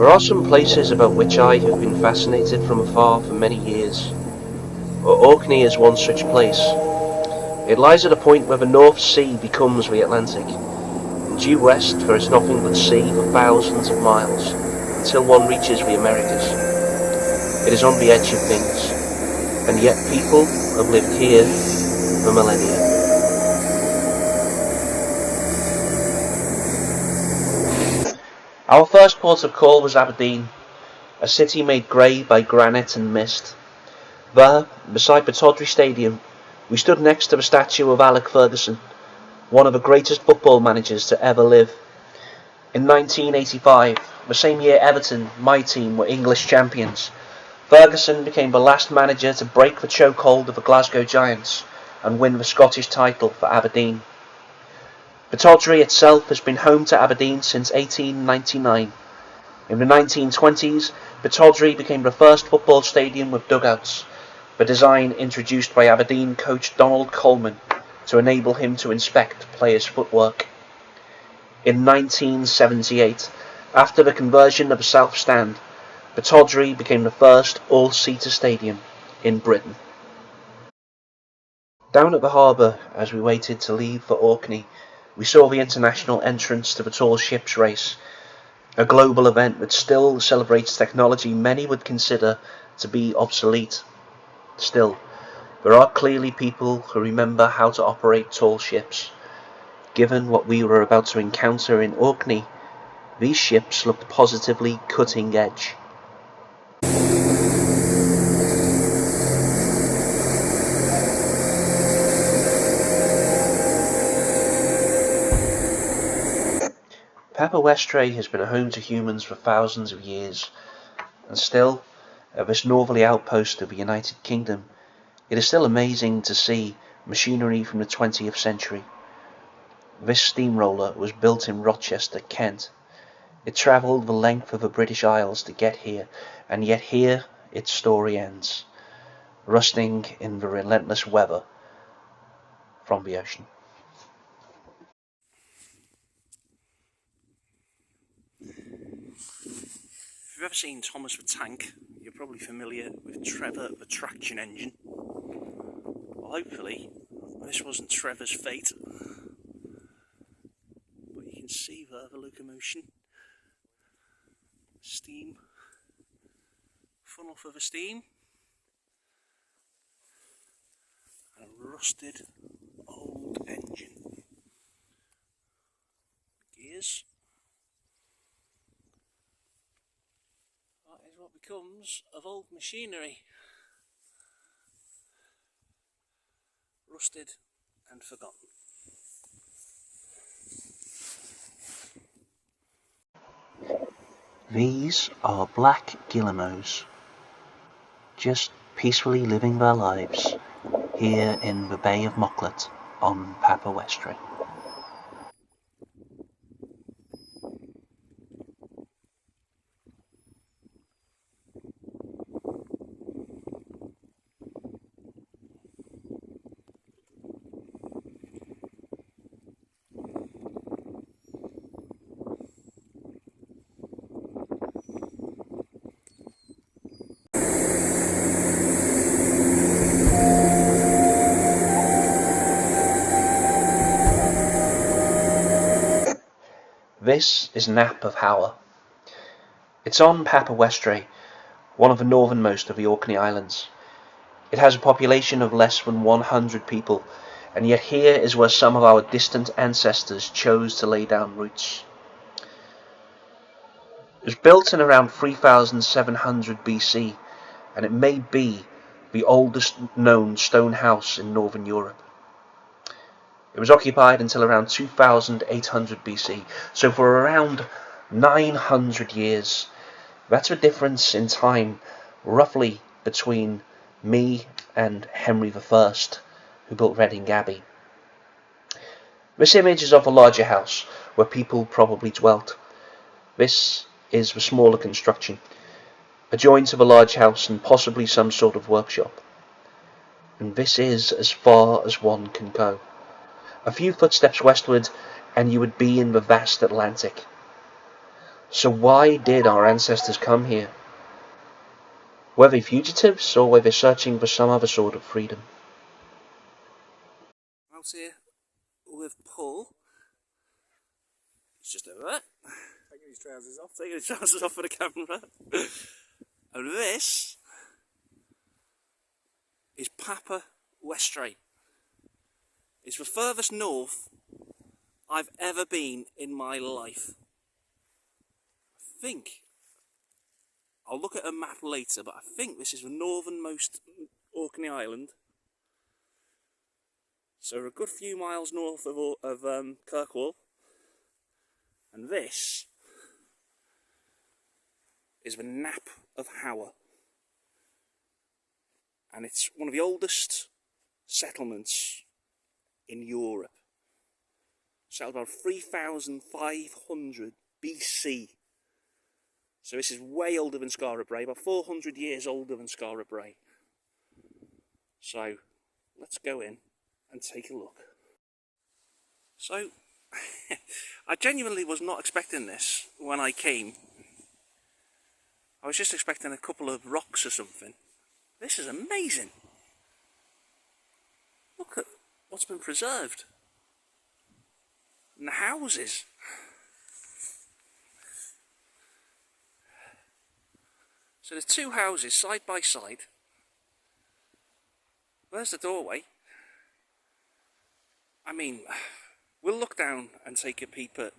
There are some places about which I have been fascinated from afar for many years. Orkney is one such place. It lies at a point where the North Sea becomes the Atlantic, and due west there is nothing but sea for thousands of miles, until one reaches the Americas. It is on the edge of things, and yet people have lived here for millennia. Our first port of call was Aberdeen, a city made grey by granite and mist. There, beside the Tawdry Stadium, we stood next to the statue of Alec Ferguson, one of the greatest football managers to ever live. In 1985, the same year Everton, my team, were English champions, Ferguson became the last manager to break the chokehold of the Glasgow Giants and win the Scottish title for Aberdeen. The Tawdry itself has been home to Aberdeen since 1899. In the 1920s, the Tawdry became the first football stadium with dugouts, the design introduced by Aberdeen coach Donald Coleman to enable him to inspect players' footwork. In 1978, after the conversion of the South Stand, the Tawdry became the first all-seater stadium in Britain. Down at the harbour, as we waited to leave for Orkney, we saw the international entrance to the tall ships race, a global event that still celebrates technology many would consider to be obsolete. Still, there are clearly people who remember how to operate tall ships. Given what we were about to encounter in Orkney, these ships looked positively cutting edge. Papa Westray has been a home to humans for thousands of years, and still, at this northerly outpost of the United Kingdom, it is still amazing to see machinery from the 20th century. This steamroller was built in Rochester, Kent. It travelled the length of the British Isles to get here, and yet here its story ends, rusting in the relentless weather from the ocean. If you've ever seen Thomas the Tank, you're probably familiar with Trevor the traction engine. Well, hopefully this wasn't Trevor's fate, but you can see there the locomotion, steam, funnel for the steam, and a rusted old engine. Gears. That is what becomes of old machinery. Rusted and forgotten. These are black guillemots, just peacefully living their lives here in the Bay of Mucklet on Papa Westray. This is Nap of Howard. It's on Papa Westray, one of the northernmost of the Orkney Islands. It has a population of less than 100 people, and yet here is where some of our distant ancestors chose to lay down roots. It was built in around 3700 BC, and it may be the oldest known stone house in northern Europe. It was occupied until around 2800 BC, so for around 900 years. That's the difference in time, roughly, between me and Henry I, who built Reading Abbey. This image is of a larger house, where people probably dwelt. This is the smaller construction, adjoined to the large house and possibly some sort of workshop. And this is as far as one can go. A few footsteps westward, and you would be in the vast Atlantic. So why did our ancestors come here? Were they fugitives, or were they searching for some other sort of freedom? Out here with Paul. He's just over there. Taking his trousers off. Taking his trousers off for the camera. And this is Papa Westray. It's the furthest north I've ever been in my life. I think, I'll look at a map later, but I think this is the northernmost Orkney island. So we're a good few miles north of Kirkwall. And this is the Nap of Hower. And it's one of the oldest settlements in Europe. Settled around 3,500 BC. So this is way older than Skara Brae, about 400 years older than Skara Brae. So let's go in and take a look. So I genuinely was not expecting this when I came. I was just expecting a couple of rocks or something. This is amazing. Look at what's been preserved. And the houses. So there's two houses side by side. There's the doorway. I mean, we'll look down and take a peep at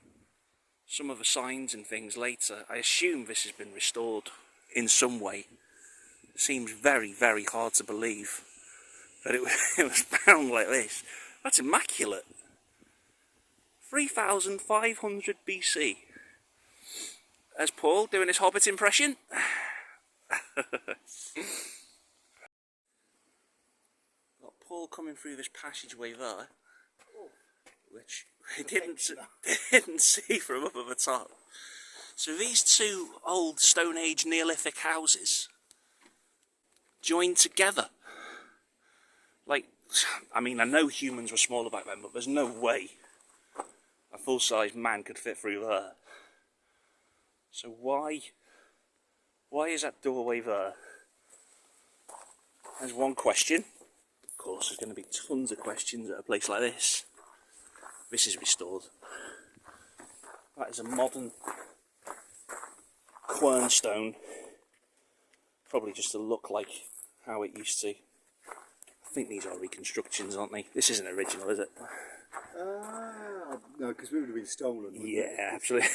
some of the signs and things later. I assume this has been restored in some way. It seems very, very hard to believe that it was found like this. That's immaculate. 3,500 BC. There's Paul doing his Hobbit impression. Got Paul coming through this passageway there, which he didn't see from up at the top. So these two old Stone Age Neolithic houses joined together. Like, I mean, I know humans were smaller back then, but there's no way a full-size man could fit through there. So why is that doorway there? There's one question. Of course, there's going to be tons of questions at a place like this. This is restored. That is a modern quernstone. Probably just to look like how it used to. I think these are reconstructions, aren't they? This isn't original, is it? No, because we would have been stolen. Yeah, absolutely.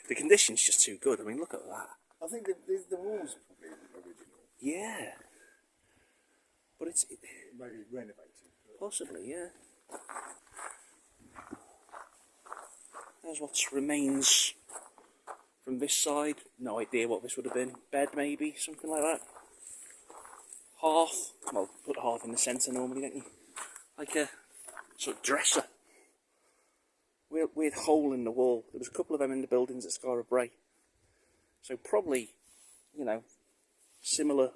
The condition's just too good. I mean, look at that. I think the walls probably original. Yeah. But it's... Maybe renovated. Possibly, yeah. There's what remains from this side. No idea what this would have been. Bed, maybe, something like that. Hearth. Well, put hearth in the centre normally, don't you? Like a sort of dresser. Weird hole in the wall. There was a couple of them in the buildings at Skara Brae. So probably, you know, similar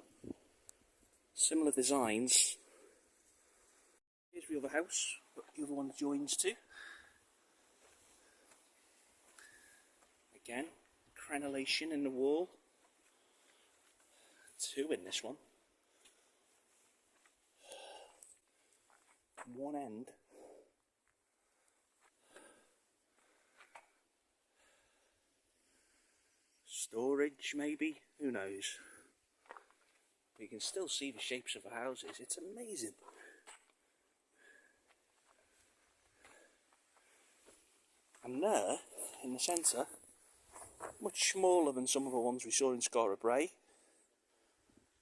designs. Here's the other house, but the other one joins to. Again, crenellation in the wall. Two in this one. One end. Storage, maybe? Who knows? But you can still see the shapes of the houses. It's amazing. And there, in the centre, much smaller than some of the ones we saw in Skara Brae,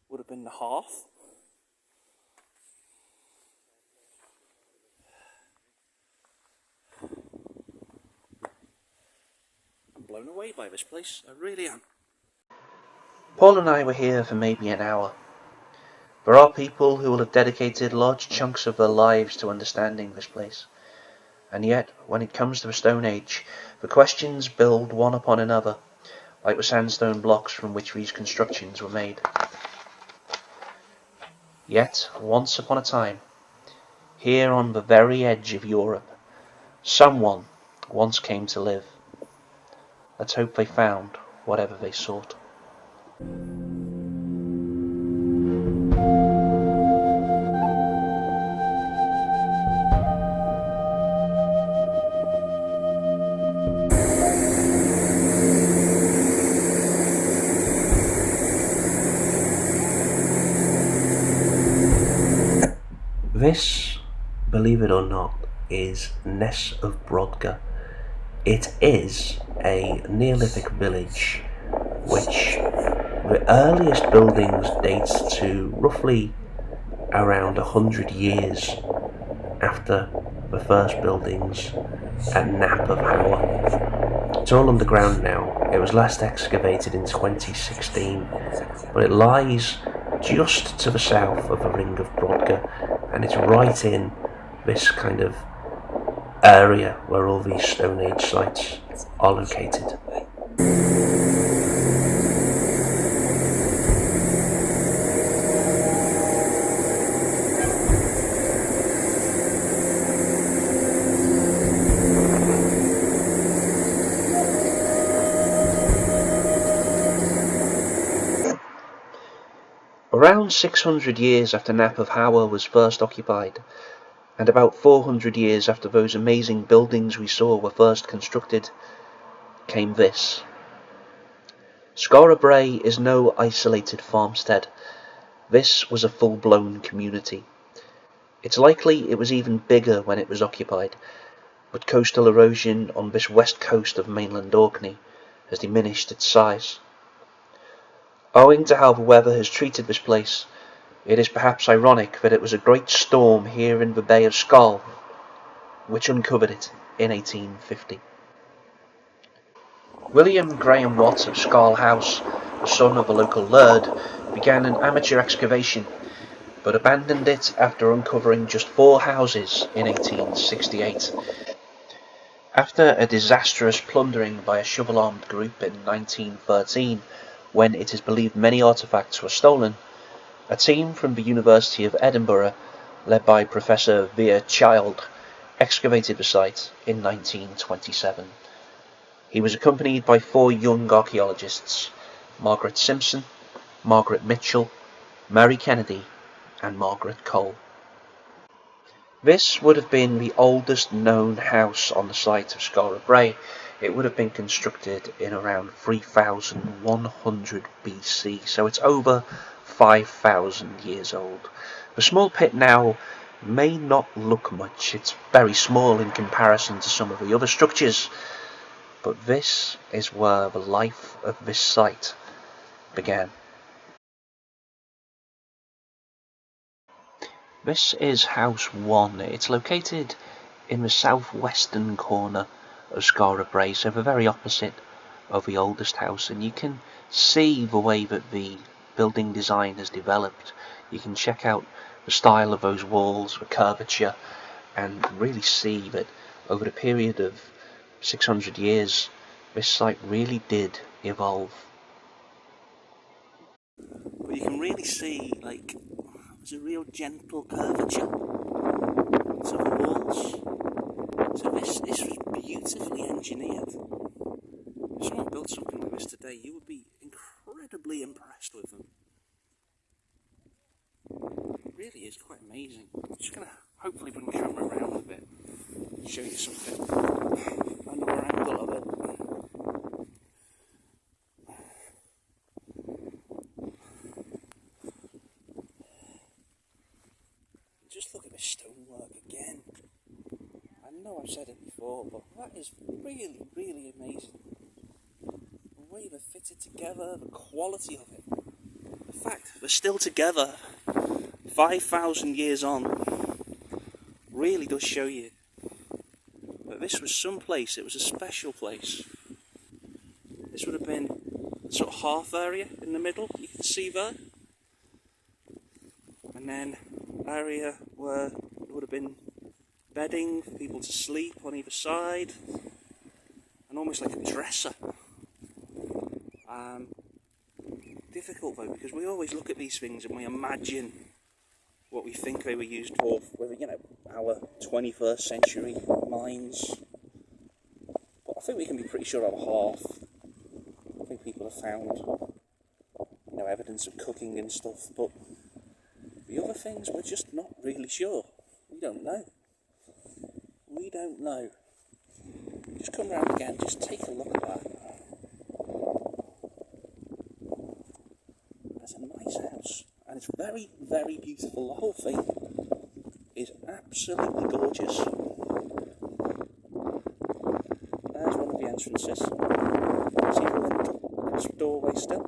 would have been the hearth. I'm blown away by this place, I really am. Paul and I were here for maybe an hour. There are people who will have dedicated large chunks of their lives to understanding this place. And yet, when it comes to the Stone Age, the questions build one upon another, like the sandstone blocks from which these constructions were made. Yet, once upon a time, here on the very edge of Europe, someone once came to live. Let's hope they found whatever they sought. This, believe it or not, is Ness of Brodgar. It is a Neolithic village which the earliest buildings dates to roughly around 100 years after the first buildings at Nap of Hower. It's all underground now. It was last excavated in 2016, but it lies just to the south of the Ring of Brodgar, and it's right in this kind of area where all these Stone Age sites are located. Around 600 years after Nap of Hower was first occupied, and about 400 years after those amazing buildings we saw were first constructed, came this. Skara Brae is no isolated farmstead. This was a full-blown community. It's likely it was even bigger when it was occupied, but coastal erosion on this west coast of mainland Orkney has diminished its size. Owing to how the weather has treated this place, it is perhaps ironic that it was a great storm here in the Bay of Skall which uncovered it in 1850. William Graham Watt of Skall House, the son of a local laird, began an amateur excavation, but abandoned it after uncovering just 4 houses in 1868. After a disastrous plundering by a shovel-armed group in 1913, when it is believed many artefacts were stolen, a team from the University of Edinburgh, led by Professor Vere Child, excavated the site in 1927. He was accompanied by 4 young archaeologists, Margaret Simpson, Margaret Mitchell, Mary Kennedy, and Margaret Cole. This would have been the oldest known house on the site of Skara Brae. It would have been constructed in around 3100 BC, so it's over 5,000 years old. The small pit now may not look much. It's very small in comparison to some of the other structures, but this is where the life of this site began. This is House 1. It's located in the southwestern corner of Skara Brae, so the very opposite of the oldest house, and you can see the way that the building design has developed. You can check out the style of those walls, the curvature, and really see that over the period of 600 years this site really did evolve. But you can really see, like, there's a real gentle curvature to the walls. So this was beautifully engineered. If someone built something like this today, you would be incredibly impressed with them. It really is quite amazing. I'm just going to hopefully bring the camera around a bit, show you something, another angle of it. Just look at the stonework again. I know I've said it before, but that is really, really amazing. The way they're fitted together, the quality of it. The fact they're still together 5,000 years on really does show you that this was some place, it was a special place. This would have been sort of half area in the middle, you can see there. And then area where it would have been bedding for people to sleep on either side, and almost like a dresser. Difficult though, because we always look at these things and we imagine what we think they were used for with, you know, our 21st century minds. But I think we can be pretty sure our people have found, you know, evidence of cooking and stuff, but the other things we're just not really sure. We don't know. We don't know. Just come round again, just take a look at that. That's a nice house, and it's very, very beautiful. The whole thing is absolutely gorgeous. There's one of the entrances. See the link? Doorway still.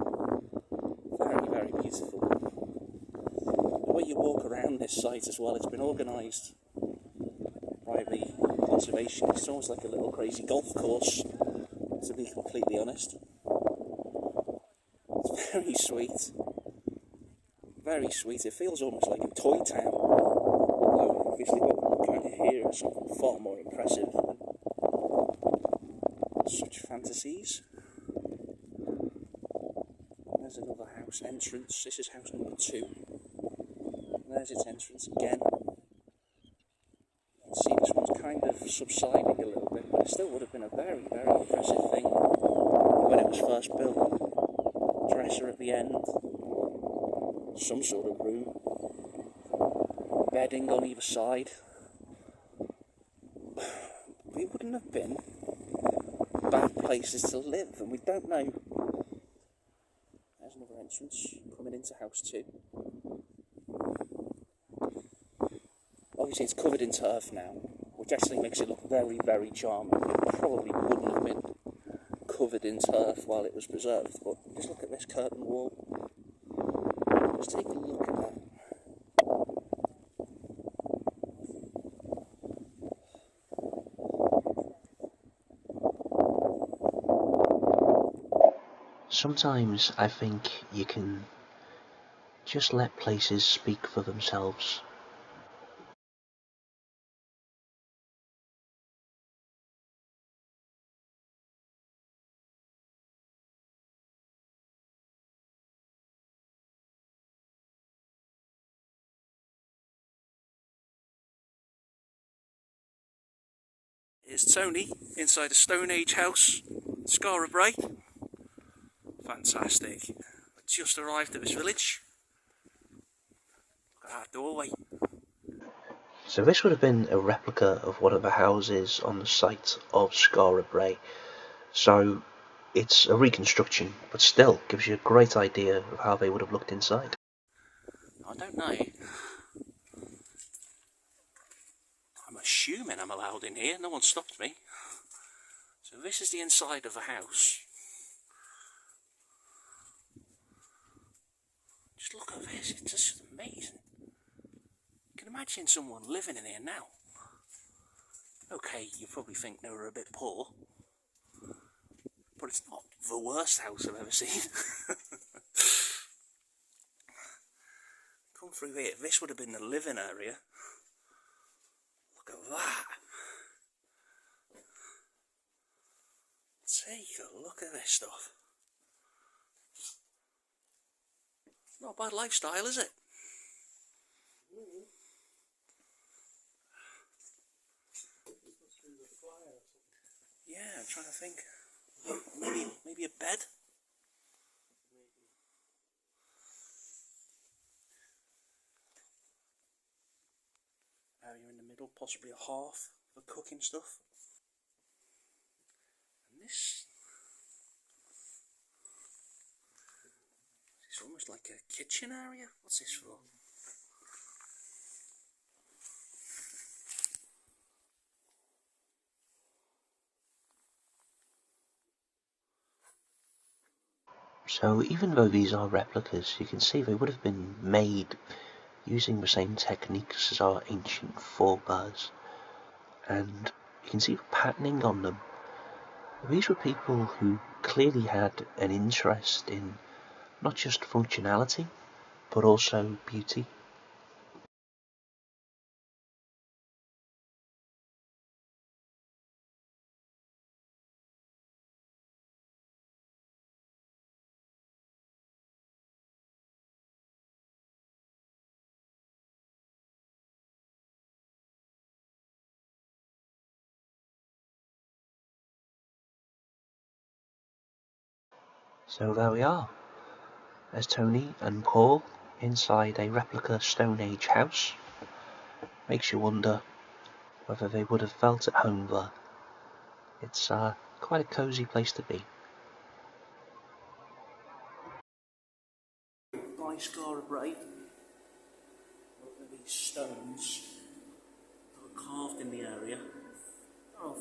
Very, very beautiful. The way you walk around this site as well, it's been organised by the conservation. It's almost like a little crazy golf course, to be completely honest. It's very sweet. Very sweet. It feels almost like a toy town. Although obviously what we're kind of here is something far more impressive than such fantasies. There's another house entrance. This is house number 2. There's its entrance again. You can see this one's kind of subsiding a little bit, but it still would have been a very, very impressive thing when it was first built. Dresser at the end, some sort of room, bedding on either side. They wouldn't have been bad places to live, and we don't know. There's another entrance coming into house 2. Obviously it's covered in turf now, which actually makes it look very, very charming. It probably wouldn't have been covered in turf while it was preserved, but just look at this curtain wall. Just take a look at that. Sometimes I think you can just let places speak for themselves. Here's Tony inside a Stone Age house, Skara Brae. Fantastic. Just arrived at this village. Look at that doorway. So this would have been a replica of one of the houses on the site of Skara Brae. So it's a reconstruction, but still gives you a great idea of how they would have looked inside. I don't know. I'm assuming I'm allowed in here. No one stopped me. So this is the inside of the house. Just look at this. It's just amazing. You can imagine someone living in here now. Okay, you probably think they were a bit poor, but it's not the worst house I've ever seen. Come through here. This would have been the living area. Look at that. Take a look at this stuff. Not a bad lifestyle, is it? Yeah, I'm trying to think. Maybe a bed? Area in the middle, possibly a hearth for cooking stuff. And this is almost like a kitchen area. What's this for? So even though these are replicas, you can see they would have been made using the same techniques as our ancient forebears. And you can see the patterning on them. These were people who clearly had an interest in not just functionality, but also beauty. So there we are. There's Tony and Paul inside a replica Stone Age house. Makes you wonder whether they would have felt at home there. It's quite a cosy place to be. By Skara Brae, these stones that were carved in the area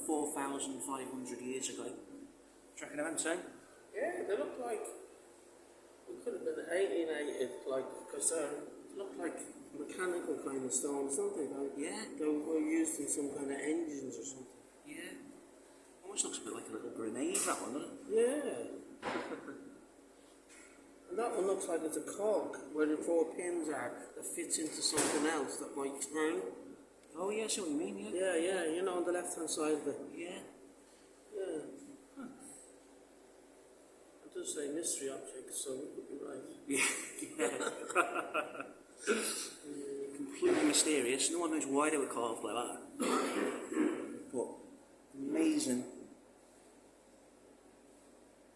4,500 years ago. Do you reckon I'm saying? Yeah, they look like it could have been alienated, like, because they look like mechanical kind of stones, don't they? Like, Yeah. they were used in some kind of engines or something. Yeah. Almost looks a bit like a little grenade, that one, doesn't it? Yeah. And that one looks like it's a cog where the 4 pins are that fits into something else that might turn. Oh yeah, I see what you mean, yeah. Yeah, yeah, you know, on the left hand side of it. Yeah. Yeah. It does say mystery object, so it could be right. Yeah. Completely mysterious. No one knows why they were carved like that. But amazing.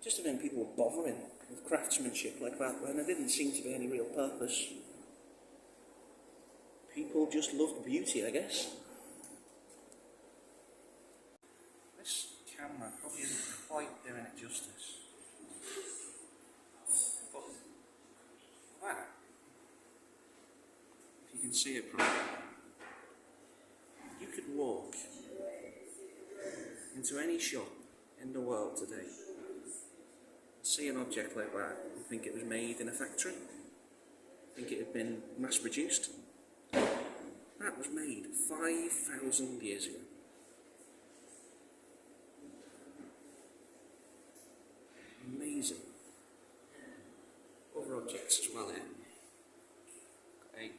Just when people were bothering with craftsmanship like that, when there didn't seem to be any real purpose. People just loved beauty, I guess. This camera probably isn't quite doing it justice. But wow. If you can see it properly, you could walk into any shop in the world today, see an object like that and think it was made in a factory, think it had been mass produced. That was made 5,000 years ago. Amazing. Other objects as well here. Okay.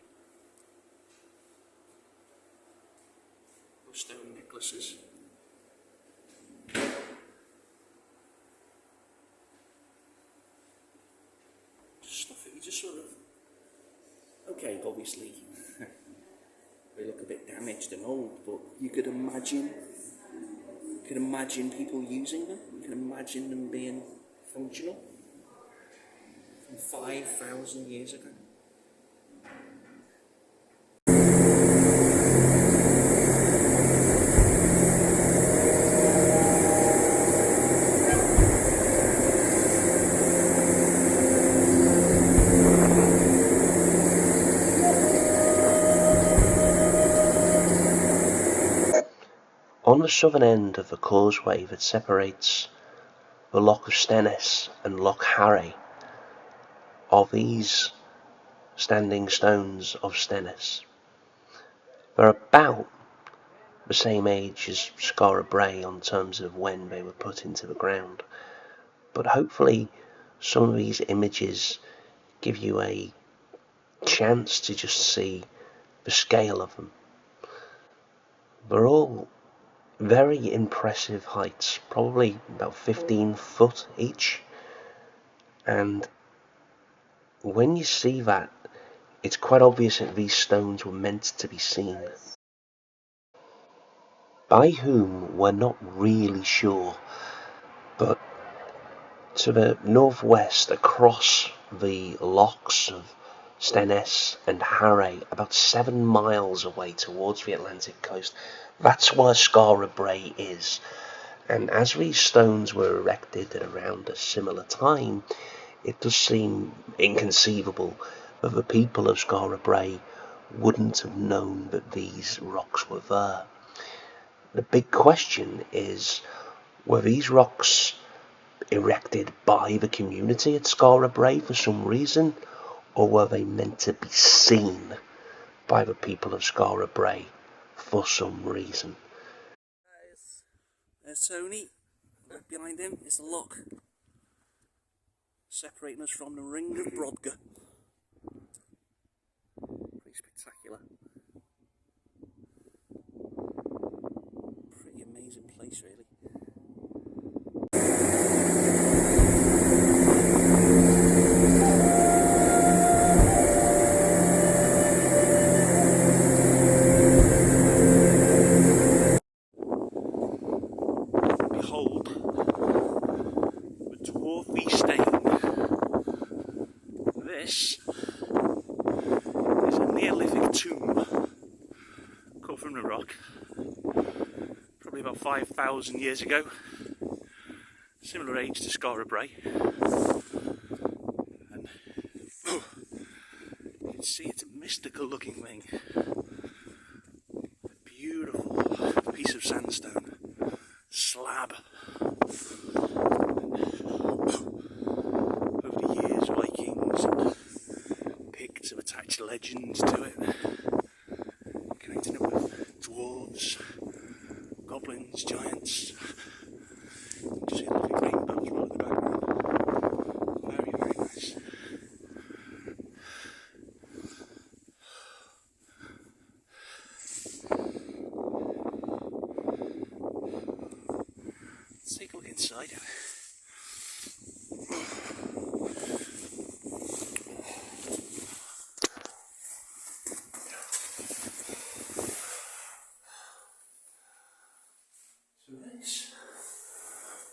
Stone necklaces. Stuff that you just sort of... Okay, obviously they look a bit damaged and old, but you could imagine people using them. You can imagine them being functional from 5,000 years ago. On the southern end of the causeway that separates the Loch of Stennis and Loch Harry are these standing stones of Stennis. They're about the same age as Skara Brae on terms of when they were put into the ground, but hopefully some of these images give you a chance to just see the scale of them. They're all very impressive heights, probably about 15 foot each, and when you see that, it's quite obvious that these stones were meant to be seen. By whom, we're not really sure, but to the northwest, across the lochs of Stennis and Harry, about 7 miles away towards the Atlantic coast, that's where Skara Brae is. And as these stones were erected at around a similar time, it does seem inconceivable that the people of Skara Brae wouldn't have known that these rocks were there. The big question is, were these rocks erected by the community at Skara Brae for some reason, or were they meant to be seen by the people of Skara Brae for some reason? There's Tony. Behind him is the loch separating us from the Ring of Brodgar. Pretty spectacular. Pretty amazing place, really. Behold the dwarfy stains about 5,000 years ago. Similar age to Skara Brae. And you can see it's a mystical looking thing. A beautiful piece of sandstone slab. Over the years, Vikings and Picts have attached legends to it, connecting it with dwarves, goblins, giants. You see lovely rainbows right at the background. Very, very nice. Let's take a look inside. So this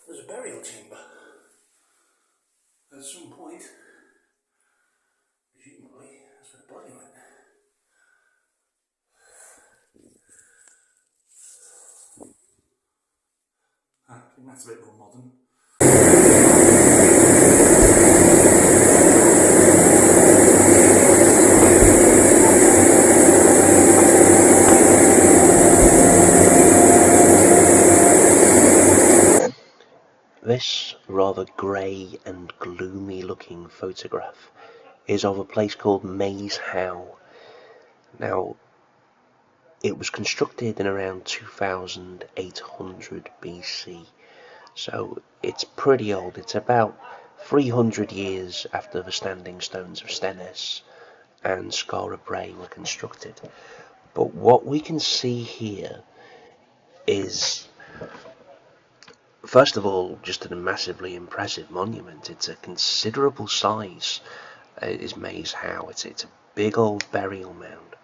was a burial chamber at some point. Presumably that's where the body went. I think that's a bit more modern. This rather grey and gloomy looking photograph is of a place called Maze Howe. Now, it was constructed in around 2800 BC, so it's pretty old. It's about 300 years after the standing stones of Stennis and Skara Brae were constructed. But what we can see here is, first of all, just a massively impressive monument. It's a considerable size, is Maze Howe. It's a big old burial mound.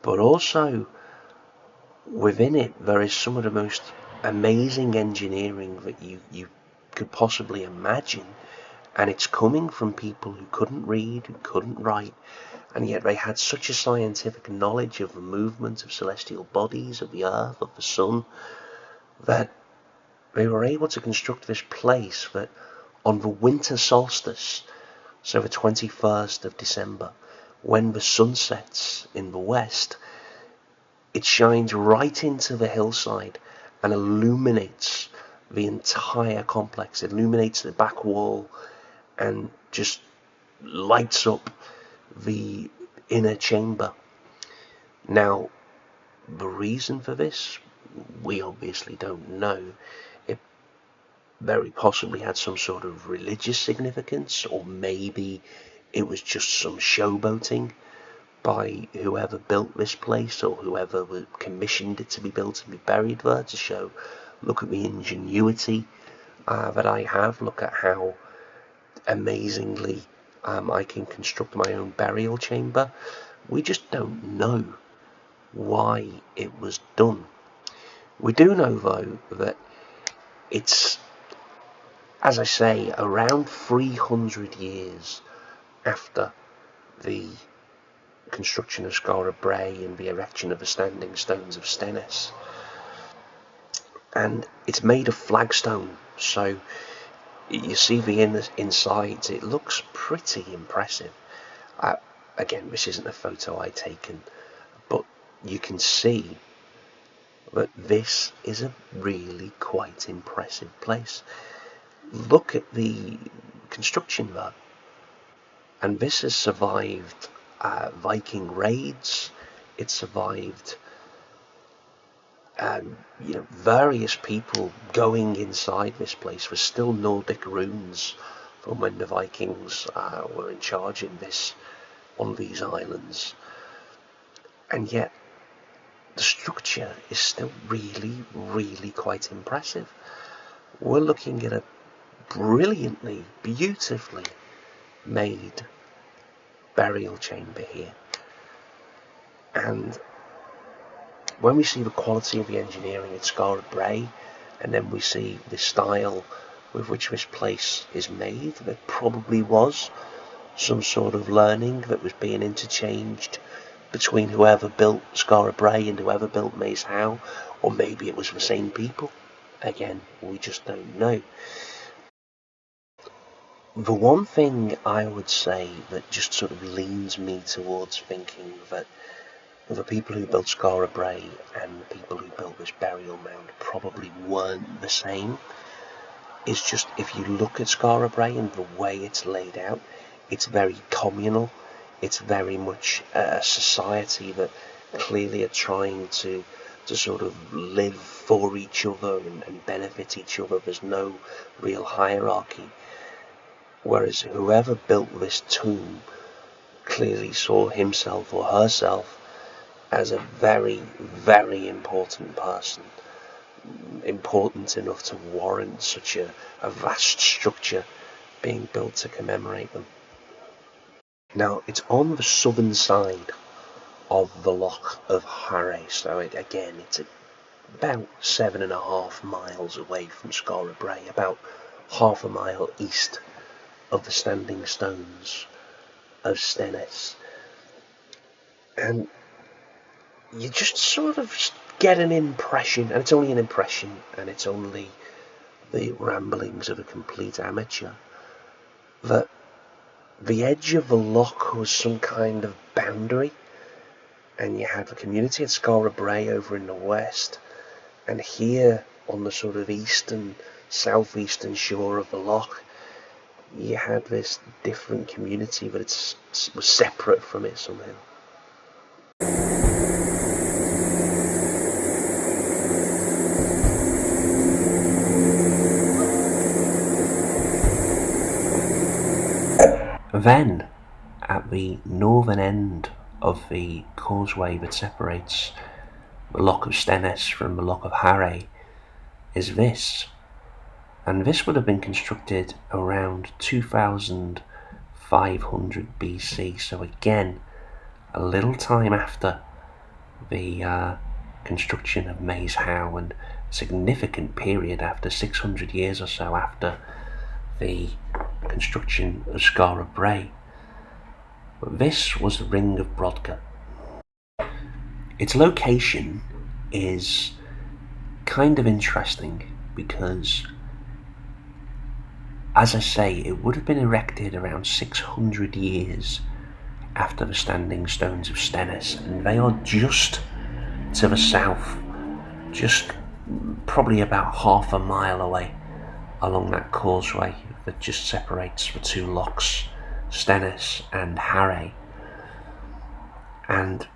But also, within it, there is some of the most amazing engineering that you could possibly imagine. And it's coming from people who couldn't read, who couldn't write, and yet they had such a scientific knowledge of the movement of celestial bodies, of the earth, of the sun, that they were able to construct this place that on the winter solstice, so the 21st of December, when the sun sets in the west, it shines right into the hillside and illuminates the entire complex. It illuminates the back wall and just lights up the inner chamber. Now, the reason for this, we obviously don't know. It very possibly had some sort of religious significance, or maybe it was just some showboating by whoever built this place, or whoever commissioned it to be built and be buried there, to show, look at the ingenuity that I have, look at how amazingly I can construct my own burial chamber. We just don't know why it was done. We do know, though, that it's, as I say, around 300 years after the construction of Skara Brae and the erection of the standing stones of Stennis. And it's made of flagstone, so you see the insides. It looks pretty impressive. Again, this isn't a photo I taken, but you can see that this is a really quite impressive place. Look at the construction though, and this has survived Viking raids. It survived various people going inside this place. There's still Nordic ruins from when the Vikings were in charge on these islands, and yet the structure is still really, really quite impressive. We're looking at a brilliantly, beautifully made burial chamber here, and when we see the quality of the engineering at Skara Brae, and then we see the style with which this place is made, there probably was some sort of learning that was being interchanged between whoever built Skara Brae and whoever built Maes Howe, or maybe it was the same people. Again, we just don't know. The one thing I would say that just sort of leans me towards thinking that the people who built Skara Brae and the people who built this burial mound probably weren't the same is just, if you look at Skara Brae and the way it's laid out, it's very communal. It's very much a society that clearly are trying to sort of live for each other and benefit each other. There's no real hierarchy. Whereas whoever built this tomb clearly saw himself or herself as a very, very important person, important enough to warrant such a vast structure being built to commemorate them. Now, it's on the southern side of the Loch of Harre, so it's about 7.5 miles away from Skara Brae, about half a mile east of the standing stones of Stennis. And you just sort of get an impression, and it's only an impression, and it's only the ramblings of a complete amateur, that the edge of the loch was some kind of boundary, and you had the community at Skara Brae over in the west, and here on the sort of eastern, southeastern shore of the loch, you had this different community, but it was separate from it somehow. Then, at the northern end of the causeway that separates the Loch of Stennis from the Loch of Harre, is this. And this would have been constructed around 2500 BC, so again, a little time after the construction of Maes Howe, and a significant period after, 600 years or so after the construction of Skara Brae. But this was the Ring of Brodgar. Its location is kind of interesting because, as I say, it would have been erected around 600 years after the standing stones of Stennis, and they are just to the south, just probably about half a mile away along that causeway that just separates the two lochs, Stennis and Harre. And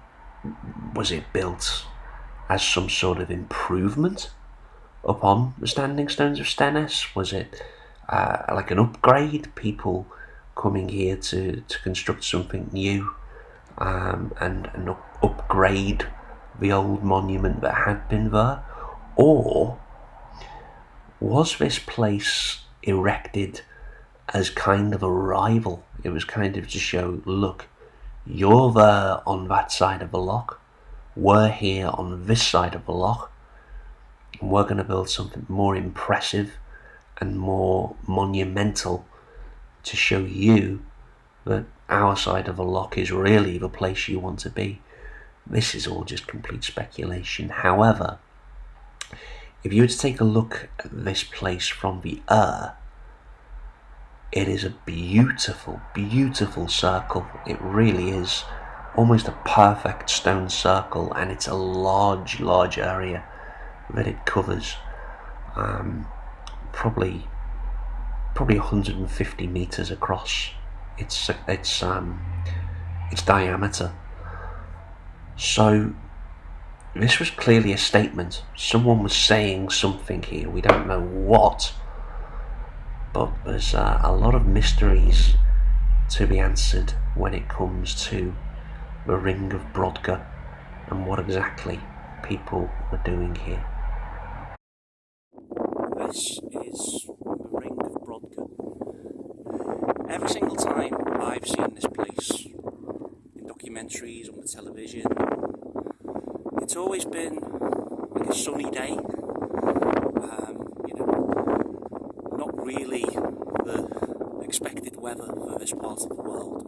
was it built as some sort of improvement upon the standing stones of Stennis? Was it like an upgrade, people coming here to construct something new and upgrade the old monument that had been there? Or was this place erected as kind of a rival? It was kind of to show, look, you're there on that side of the loch, we're here on this side of the loch, and we're going to build something more impressive and more monumental to show you that our side of the loch is really the place you want to be. This is all just complete speculation. However, if you were to take a look at this place from the air, it is a beautiful, beautiful circle. It really is almost a perfect stone circle, and it's a large, large area that it covers. Probably 150 meters across its diameter. So this was clearly a statement. Someone was saying something here. We don't know what, but there's a lot of mysteries to be answered when it comes to the Ring of Brodgar and what exactly people were doing here. This is the Ring of Brodgar. Every single time I've seen this place in documentaries, on the television, it's always been like a sunny day. Not really the expected weather for this part of the world.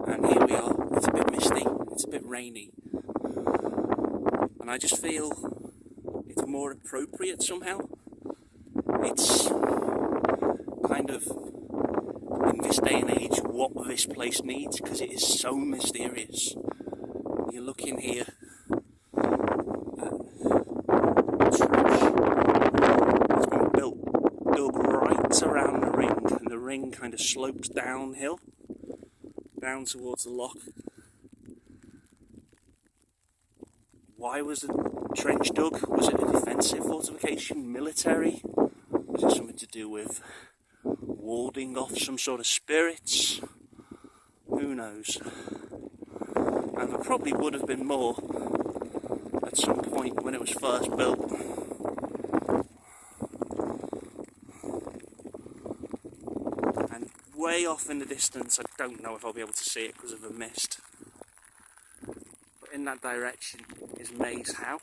And here we are, it's a bit misty. a bit rainy, and I just feel it's more appropriate somehow. It's kind of, in this day and age, what this place needs, because it is so mysterious. You look in here, it's been built right around the ring, and the ring kind of slopes downhill, down towards the loch. Why was the trench dug? Was it a defensive fortification, military? Was it something to do with warding off some sort of spirits? Who knows? And there probably would have been more at some point when it was first built. And way off in the distance, I don't know if I'll be able to see it because of the mist, but in that direction is Maze Howe,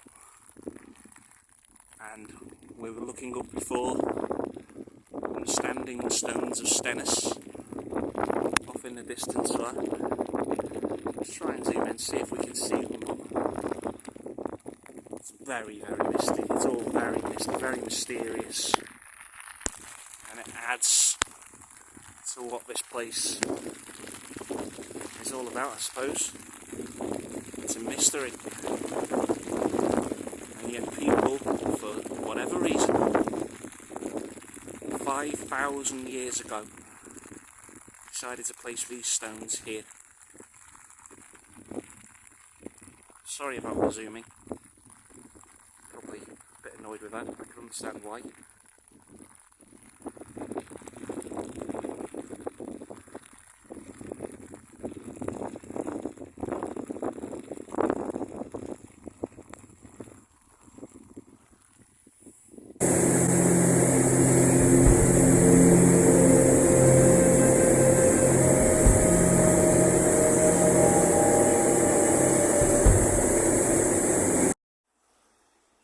and we were looking up before, understanding the stones of Stennis off in the distance there. Let's try and zoom in and see if we can see them. It's very, very misty. It's all very misty, very mysterious, and it adds to what this place is all about, I suppose. It's a mystery, and yet people, for whatever reason, 5,000 years ago, decided to place these stones here. Sorry about the zooming, probably a bit annoyed with that, I can understand why.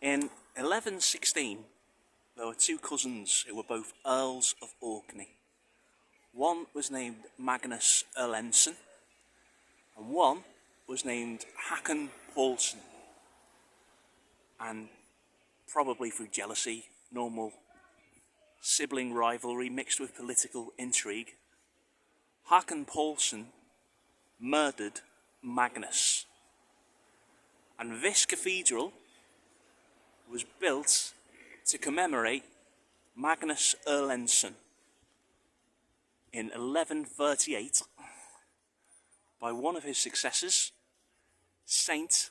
In 1116, there were two cousins who were both Earls of Orkney. One was named Magnus Erlendsson, and one was named Håkon Paulsson. And probably through jealousy, normal sibling rivalry mixed with political intrigue, Håkon Paulsson murdered Magnus. And this cathedral was built to commemorate Magnus Erlendsson in 1138 by one of his successors, Saint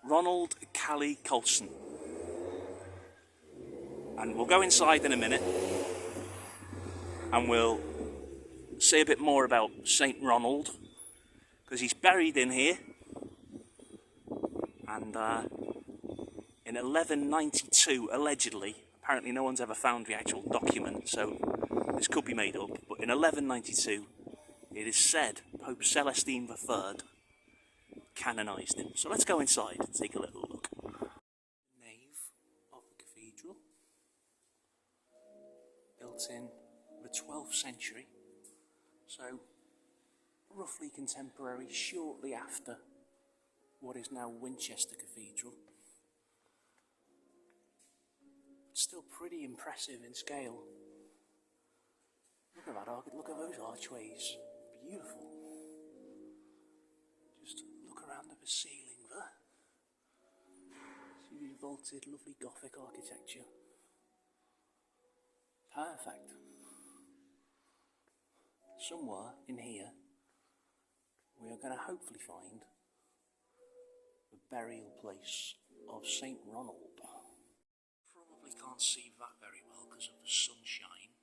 Ronald Calle Colson. And we'll go inside in a minute and we'll say a bit more about Saint Ronald, because he's buried in here. And in 1192, allegedly, apparently no one's ever found the actual document, so this could be made up, but in 1192, it is said Pope Celestine III canonised him. So let's go inside and take a little look. Nave of the cathedral, built in the 12th century, so roughly contemporary, shortly after what is now Winchester Cathedral. Still pretty impressive in scale. Look at that, look at those archways. Beautiful. Just look around at the ceiling there. See the vaulted, lovely Gothic architecture. Perfect. Somewhere in here, we are going to hopefully find the burial place of Saint Ronald. Probably can't see that very well because of the sunshine,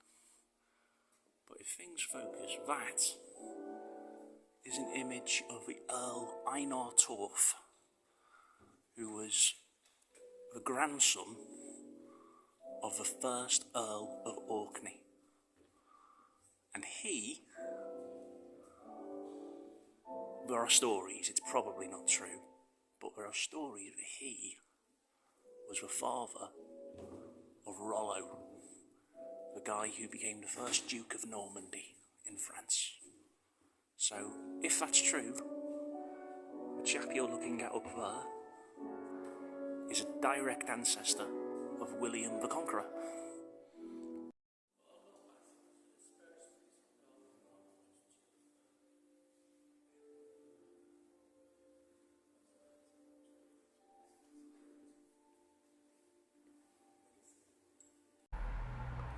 but if things focus, that is an image of the Earl Einar Torf, who was the grandson of the first Earl of Orkney. And he, there are stories, it's probably not true, but there are stories that he was the father of Rollo, the guy who became the first Duke of Normandy in France. So, if that's true, the chap you're looking at up there is a direct ancestor of William the Conqueror.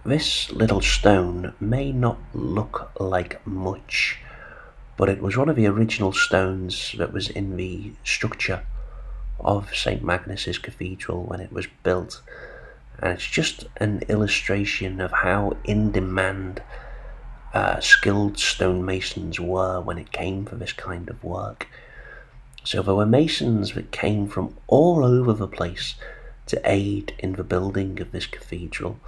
This little stone may not look like much, but it was one of the original stones that was in the structure of St. Magnus's Cathedral when it was built, and it's just an illustration of how in demand skilled stonemasons were when it came for this kind of work. So there were masons that came from all over the place to aid in the building of this cathedral,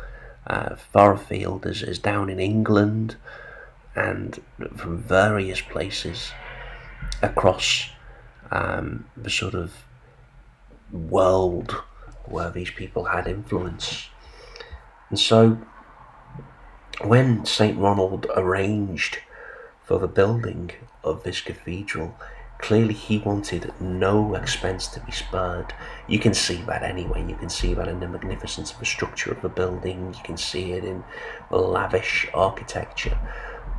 far afield as down in England and from various places across the sort of world where these people had influence. And so when St. Ronald arranged for the building of this cathedral, clearly he wanted no expense to be spared. You can see that anyway. You can see that in the magnificence of the structure of the building. You can see it in the lavish architecture.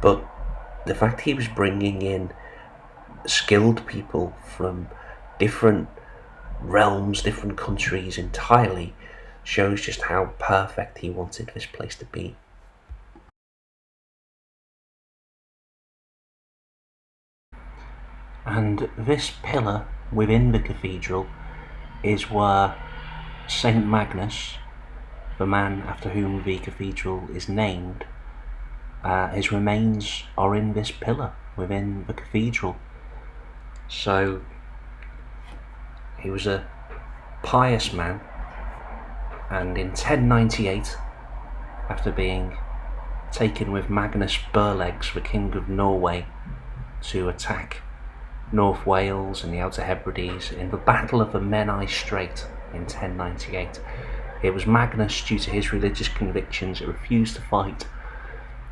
But the fact he was bringing in skilled people from different realms, different countries entirely, shows just how perfect he wanted this place to be. And this pillar within the cathedral is where St. Magnus, the man after whom the cathedral is named, his remains are in this pillar within the cathedral. So he was a pious man, and in 1098, after being taken with Magnus Burlegs, the King of Norway, to attack North Wales and the Outer Hebrides in the Battle of the Menai Strait in 1098. It was Magnus, due to his religious convictions, that refused to fight,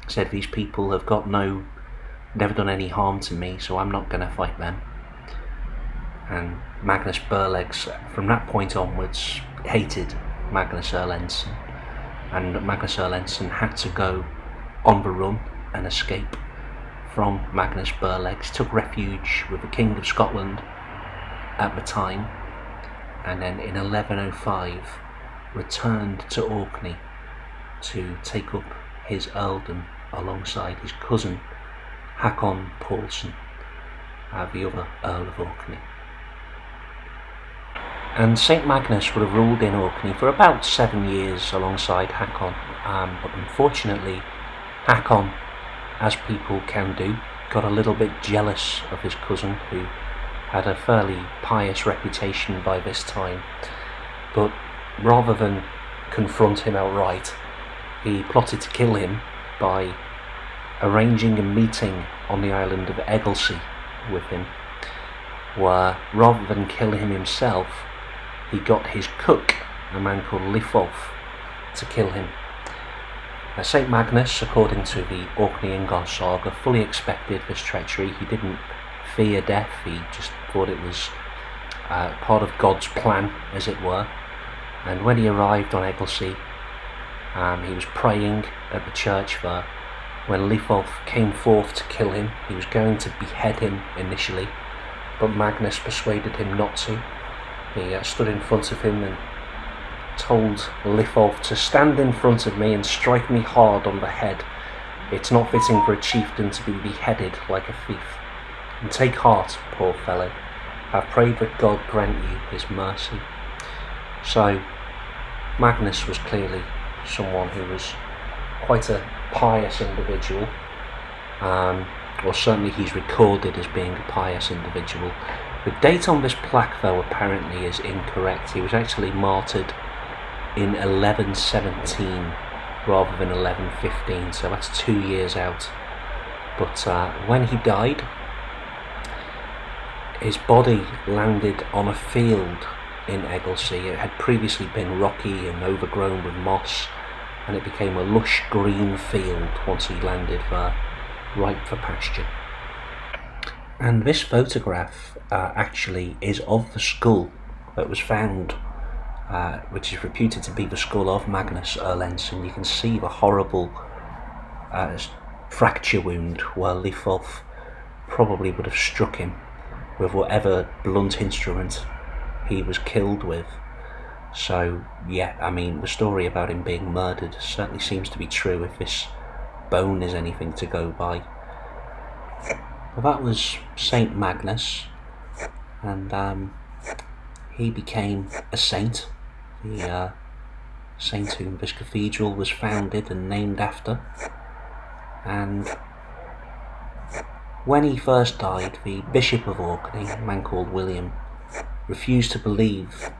said these people have got never done any harm to me, so I'm not going to fight them. And Magnus Burlegs, from that point onwards, hated Magnus Erlendsson, and Magnus Erlendsson had to go on the run and escape from Magnus Burlegs, took refuge with the King of Scotland at the time, and then in 1105 returned to Orkney to take up his earldom alongside his cousin Hakon Paulson, the other Earl of Orkney. And St. Magnus would have ruled in Orkney for about 7 years alongside Hakon, but unfortunately Hakon, as people can do, got a little bit jealous of his cousin, who had a fairly pious reputation by this time. But rather than confront him outright, he plotted to kill him by arranging a meeting on the island of Egglesey with him, where rather than kill him himself, he got his cook, a man called Lifolf, to kill him. St. Magnus, according to the Orkney saga, fully expected this treachery. He didn't fear death, he just thought it was part of God's plan, as it were. And when he arrived on Egglesey, he was praying at the church there when Lifolf came forth to kill him. He was going to behead him initially, but Magnus persuaded him not to. He stood in front of him and told Lifolf to stand in front of me and strike me hard on the head. It's not fitting for a chieftain to be beheaded like a thief. And take heart, poor fellow. I've prayed that God grant you his mercy. So Magnus was clearly someone who was quite a pious individual, or certainly he's recorded as being a pious individual. The date on this plaque, though, apparently is incorrect. He was actually martyred in 1117 rather than 1115, so that's 2 years out. But when he died, his body landed on a field in Egglesey. It had previously been rocky and overgrown with moss, and it became a lush green field once he landed there, ripe for pasture. And this photograph actually is of the skull that was found, which is reputed to be the skull of Magnus Erlendsson. You can see the horrible fracture wound where Litholf probably would have struck him with whatever blunt instrument he was killed with. So yeah, I mean, the story about him being murdered certainly seems to be true if this bone is anything to go by. Well, that was Saint Magnus, and he became a saint. The saint whom this cathedral was founded and named after. And when he first died, the Bishop of Orkney, a man called William, refused to believe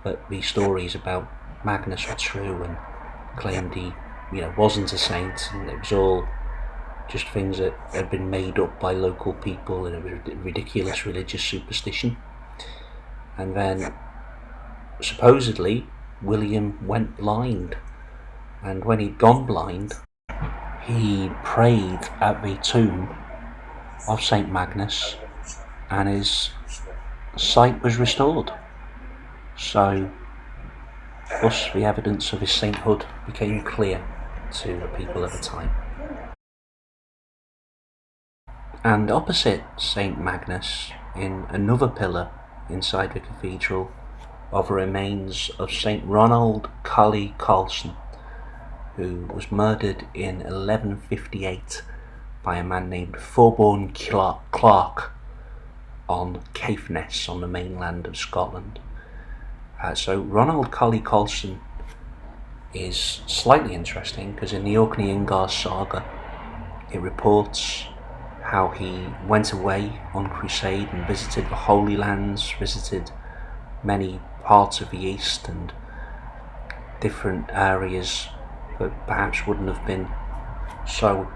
that the stories about Magnus were true and claimed he, wasn't a saint, and it was all just things that had been made up by local people, and it was a ridiculous religious superstition. And then, supposedly, William went blind, and when he'd gone blind, he prayed at the tomb of Saint Magnus, and his sight was restored. So, thus the evidence of his sainthood became clear to the people of the time. And opposite Saint Magnus, in another pillar inside the cathedral, are the remains of Saint Ronald Colley Carlson, who was murdered in 1158 by a man named Thorborn Clark on Caithness on the mainland of Scotland. So Ronald Colley Carlson is slightly interesting because in the Orkney Ingar saga it reports how he went away on crusade and visited the Holy Lands, visited many parts of the East and different areas that perhaps wouldn't have been so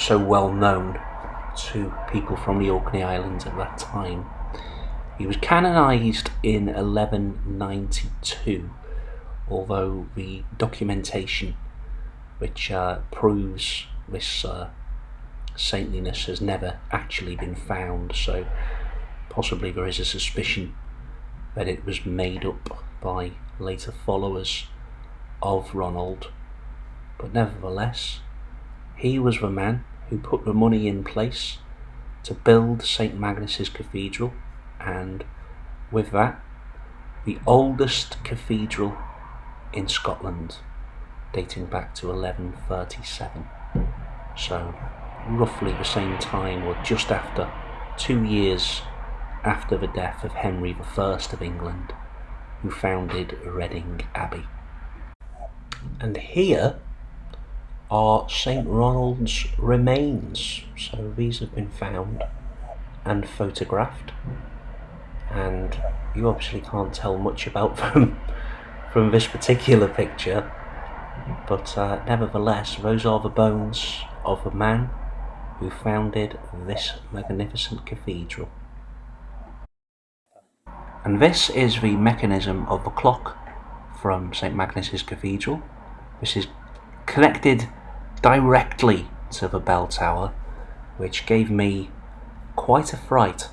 well known to people from the Orkney Islands at that time. He was canonised in 1192, although the documentation which proves this saintliness has never actually been found, so possibly there is a suspicion that it was made up by later followers of Ronald. But nevertheless, he was the man who put the money in place to build St. Magnus's Cathedral, and with that, the oldest cathedral in Scotland, dating back to 1137. So, roughly the same time, or just after, 2 years after the death of Henry I of England, who founded Reading Abbey. And here are St. Ronald's remains. So these have been found and photographed, and you obviously can't tell much about them from this particular picture, but nevertheless, those are the bones of the man who founded this magnificent cathedral. And this is the mechanism of the clock from St. Magnus's Cathedral. This is connected directly to the bell tower, which gave me quite a fright.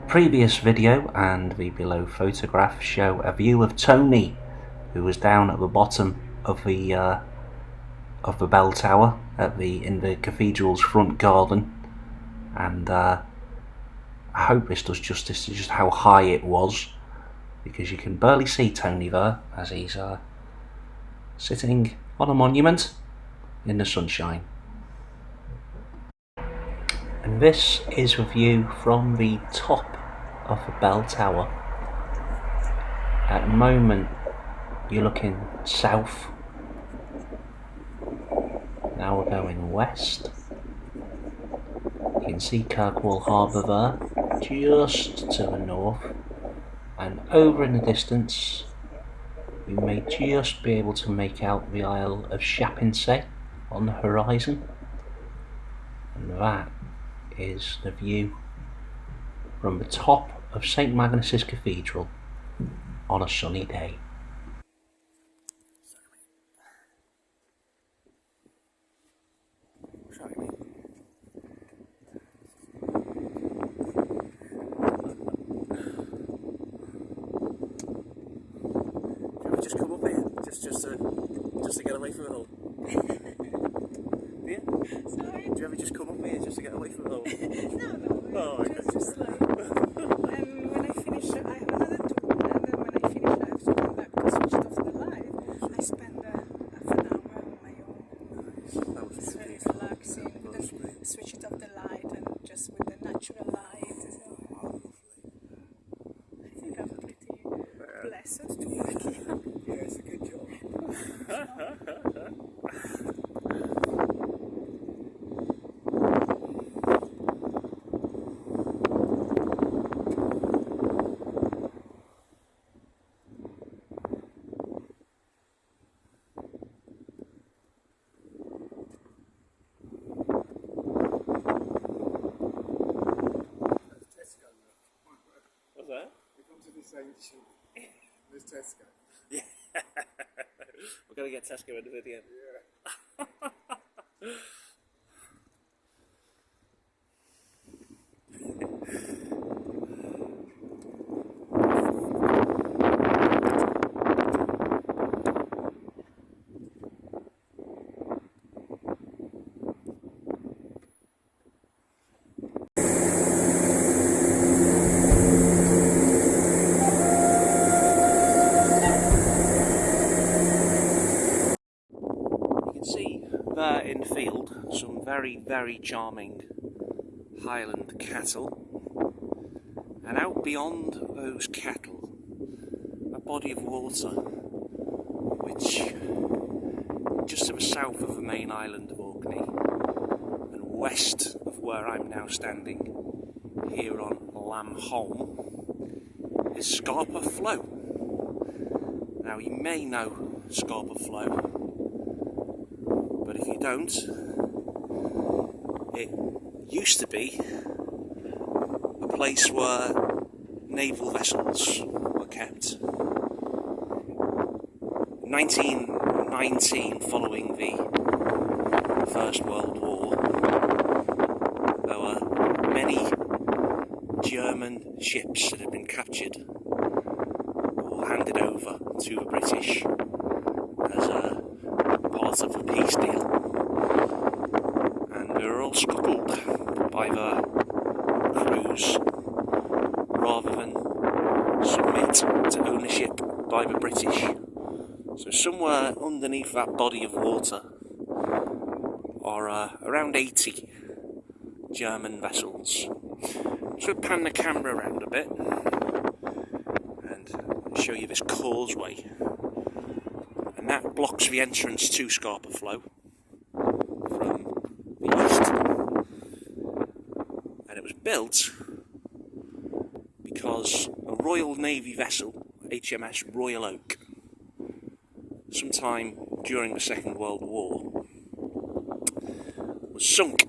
Previous video and the below photograph show a view of Tony, who was down at the bottom of the bell tower in the cathedral's front garden, and I hope this does justice to just how high it was, because you can barely see Tony there as he's sitting on a monument in the sunshine. And this is a view from the top of the bell tower. At the moment you're looking south. Now we're going west. You can see Kirkwall Harbour there, just to the north, and over in the distance you may just be able to make out the Isle of Chapinsay on the horizon, and that is the view from the top of St Magnus's Cathedral on a sunny day. Just come up here, just to get away from it all. Yeah? Sorry? Do you ever just come up here just to get away from it all? No, Oh, okay. just like, and when I finish, I have another tour, and then when I finish, I have to come back to switch it off the light. I spend half an hour on my own. That was It's really very peaceful. relaxing. That Then was great. switch it off the light and just with the natural light. So I think I'm pretty blessed to work here. Yeah, it's a good job. What's that? We come to this ancient. There's Tesco. Yeah. We're going to get Tesco in the video. Yeah. You can see there in the field some very, very charming Highland cattle. And out beyond those cattle, a body of water which, just to the south of the main island of Orkney and west of where I'm now standing here on Lamholm, is Scarpa Flow. Now you may know Scarpa Flow, but if you don't, it used to be a place where naval vessels were kept. 1919, following the First World War, there were many German ships that had been captured or handed over to the British as a part of the peace deal, and they were all scuttled by the crews rather than submit to ownership by the British. So somewhere underneath that body of water are around 80 German vessels. So we'll pan the camera around a bit and show you this causeway, and that blocks the entrance to Scarpa Flow from the east, and it was built because a Royal Navy vessel, HMS Royal Oak, sometime during the Second World War, was sunk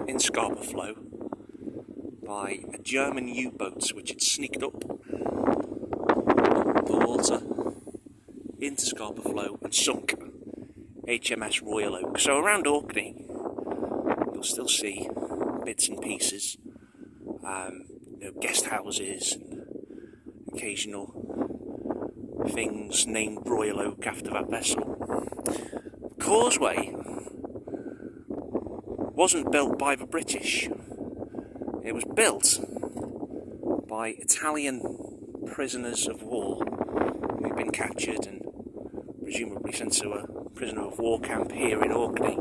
in Scarpa Flow by a German U-boat which had sneaked up the water into Scarpa Flow and sunk HMS Royal Oak. So around Orkney you'll still see bits and pieces, guest houses and occasional things named Royal Oak after that vessel. The causeway wasn't built by the British. It was built by Italian prisoners of war who'd been captured and presumably sent to a prisoner of war camp here in Orkney.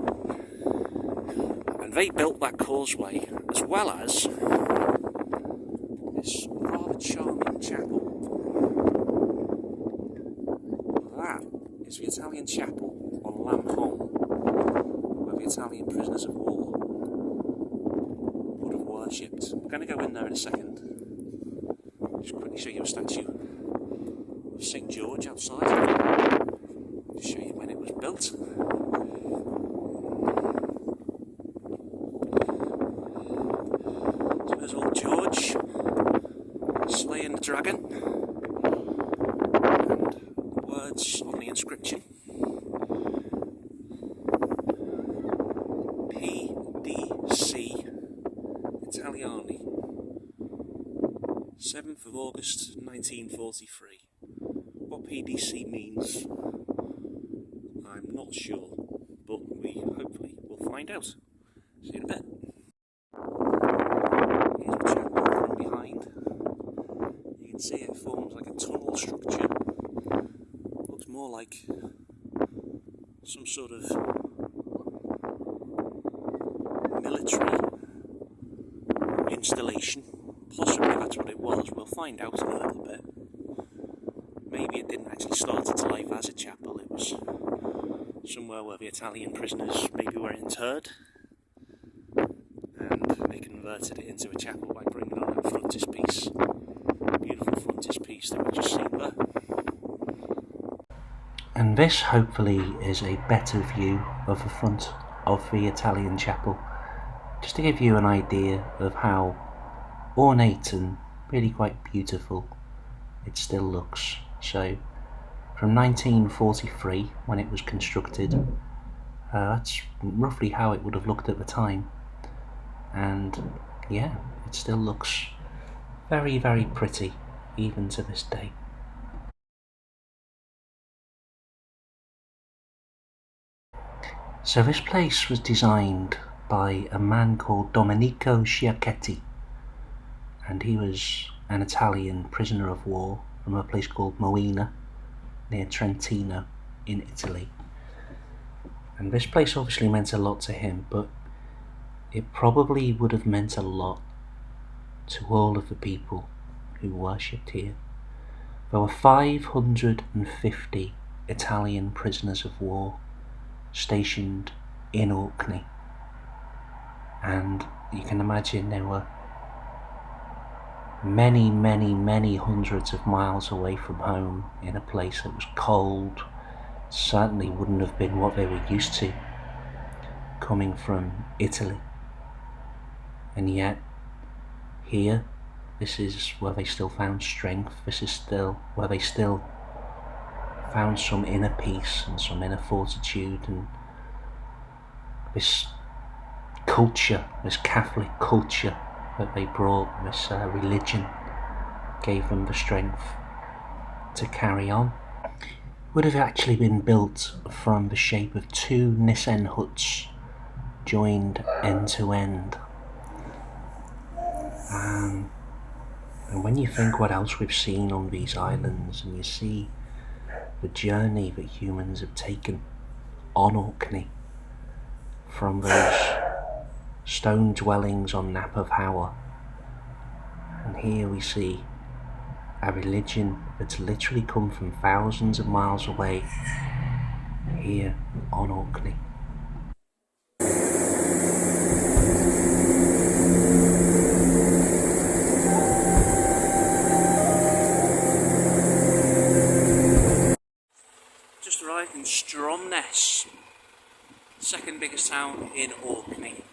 And they built that causeway, as well as this rather charming chapel. That is the Italian chapel on Lamholm, where the I'm going to go in there in a second. Just quickly show you a statue of St George outside. Just show you when it was built. So there's old George slaying the dragon, and words on the inscription: PDC Italiani, 7th of August 1943. What PDC means, I'm not sure, but we hopefully will find out. See you in a bit. Here's the chapel from behind. You can see it forms like a tunnel structure. Looks more like some sort of military installation. Possibly that's what it was. We'll find out in a little bit. Maybe it didn't actually start its life as a chapel. It was somewhere where the Italian prisoners maybe were interred, and they converted it into a chapel by bringing on that frontispiece. Beautiful frontispiece that we just seen there. And this hopefully is a better view of the front of the Italian chapel, just to give you an idea of how ornate and really quite beautiful it still looks. So from 1943, when it was constructed, that's roughly how it would have looked at the time, and yeah, it still looks very, very pretty even to this day. So this place was designed by a man called Domenico Sciacchetti, and he was an Italian prisoner of war from a place called Moena near Trentino in Italy. And this place obviously meant a lot to him, but it probably would have meant a lot to all of the people who worshipped here. There were 550 Italian prisoners of war stationed in Orkney, and you can imagine there were many, many, many hundreds of miles away from home in a place that was cold. Certainly wouldn't have been what they were used to coming from Italy, and yet here, this is where they still found strength. This is still where they still found some inner peace and some inner fortitude, and this culture, this Catholic culture that they brought, this religion, gave them the strength to carry on. Would have actually been built from the shape of two Nissen huts joined end to end. And when you think what else we've seen on these islands, and you see the journey that humans have taken on Orkney, from those stone dwellings on Nap of Howard, and here we see a religion that's literally come from thousands of miles away here on Orkney. Just arrived in Stromness, second biggest town in Orkney.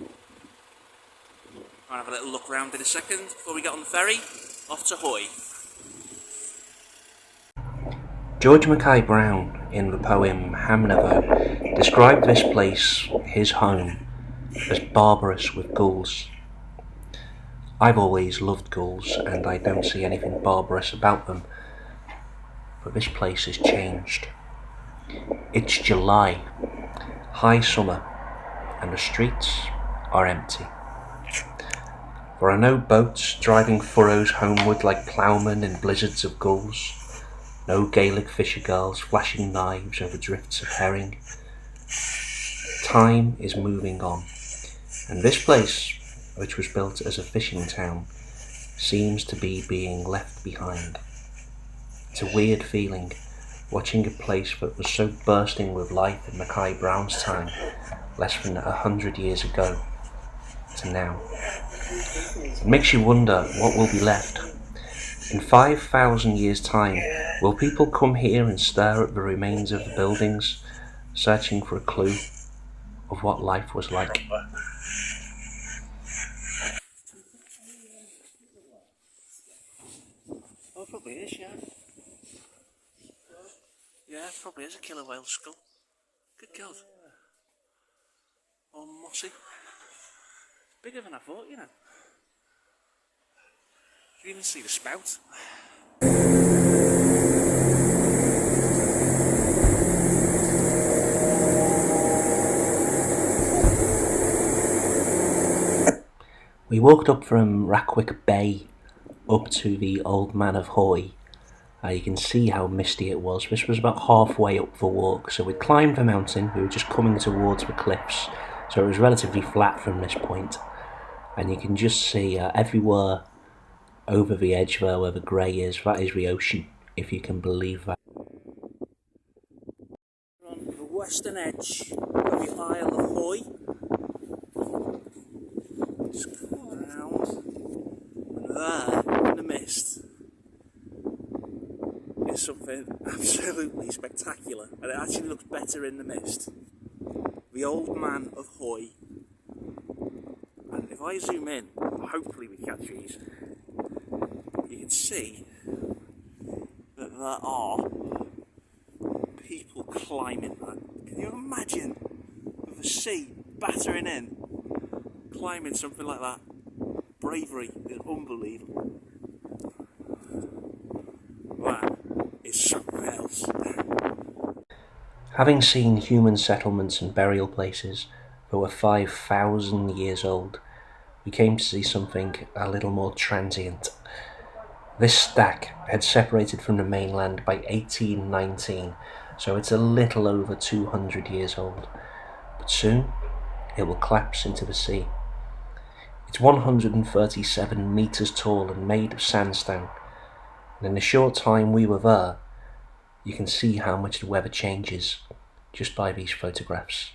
I'll have a little look around in a second before we get on the ferry off to Hoy. George Mackay Brown, in the poem Hamnavo, described this place, his home, as barbarous with ghouls. I've always loved ghouls, and I don't see anything barbarous about them, but this place has changed. It's July, high summer, and the streets are empty. There are no boats driving furrows homeward like ploughmen in blizzards of gulls. No Gaelic fisher girls flashing knives over drifts of herring. Time is moving on, and this place, which was built as a fishing town, seems to be being left behind. It's a weird feeling, watching a place that was so bursting with life in Mackay Brown's time, less than 100 years ago, to now It makes you wonder what will be left. In 5,000 years' time, will people come here and stare at the remains of the buildings, searching for a clue of what life was like? Oh, probably is, yeah. Yeah, probably is a killer whale skull. Good God. Oh, mossy. Bigger than I thought, you know. You even see the spout. We walked up from Rackwick Bay up to the Old Man of Hoy. You can see how misty it was. This was about halfway up the walk, so we climbed the mountain. We were just coming towards the cliffs, so it was relatively flat from this point. And you can just see everywhere over the edge there where the grey is, that is the ocean, if you can believe that. We're on the western edge of the Isle of Hoy. Just come around. And there, in the mist, is something absolutely spectacular. And it actually looks better in the mist. The Old Man of Hoy. And if I zoom in, hopefully we catch these, you can see that there are people climbing that. Can you imagine the sea battering in, climbing something like that? Bravery is unbelievable. That is something else. Having seen human settlements and burial places that were 5,000 years old, we came to see something a little more transient. This stack had separated from the mainland by 1819, so it's a little over 200 years old. But soon, it will collapse into the sea. It's 137 metres tall and made of sandstone, and in the short time we were there, you can see how much the weather changes just by these photographs.